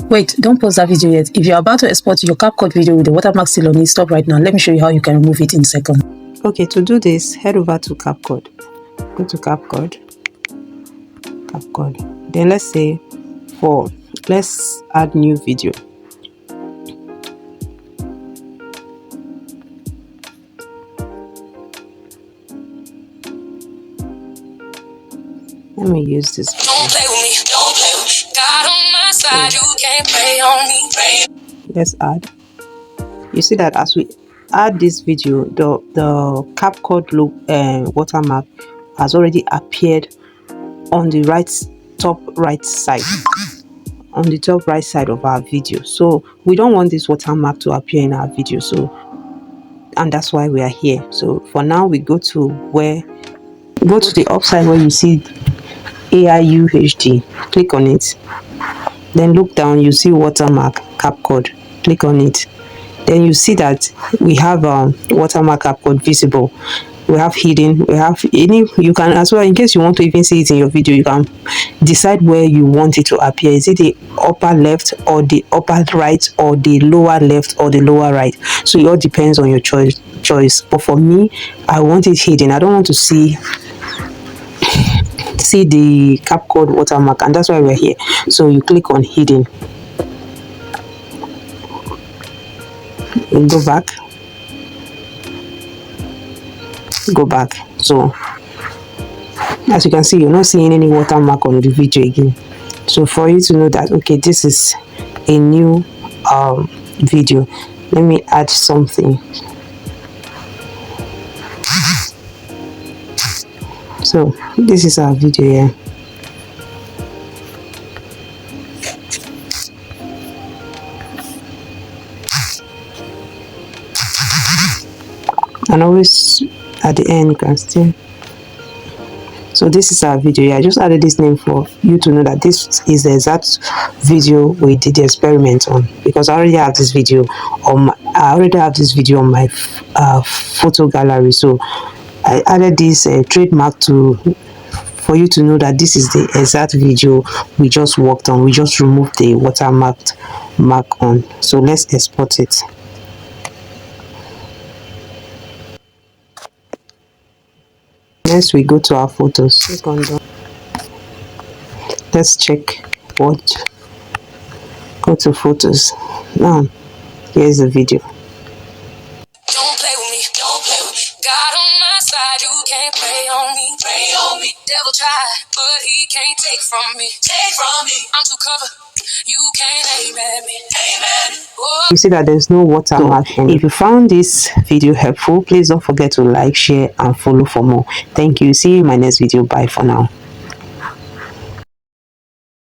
Wait, don't pause that video yet. If you're about to export your CapCut video with the watermark still on it, stop right now. Let me show you how you can remove it in a second. Okay, to do this, head over to CapCut. Go to CapCut. Then let's say let's add new video. Let me use this. Don't play with me, don't play with me. God on my side, you can't play on me. Let's add. You see that as we add this video, the CapCut look watermark has already appeared on the top right side of our video. So we don't want this watermark to appear in our video, and that's why we are here. So for now, we go to the upside where you see AIU HD. Click on it, then look down, you see watermark CapCut. Click on it, then you see that we have watermark CapCut visible, we have hidden, we have you can as well, in case you want to even see it in your video, you can decide where you want it to appear. Is it the upper left or the upper right or the lower left or the lower right? So it all depends on your choice. But for me, I want it hidden. I don't want to see the CapCut watermark, and that's why we're here. So you click on hidden, go back. So as you can see, you're not seeing any watermark on the video again. So for you to know that, okay, this is a new video, let me add something. So this is our video here. And always at the end you can still. So this is our video. I just added this name for you to know that this is the exact video we did the experiment on, because I already have this video on my photo gallery. So I added this trademark for you to know that this is the exact video we just worked on. We just removed the watermark on. So let's export it. Next, we go to our photos. Click on them. Let's check what. Go to photos. Now, here's the video. Don't play with me, don't play with me. God on my side, you can't play on me. Play on me. Devil try, but he can't take from me. Take from me. I'm too covered. You can't aim at me. Aim at me. You see that there's no watermark. So if you found this video helpful, please don't forget to like, share, and follow for more. Thank you. See you in my next video. Bye for now.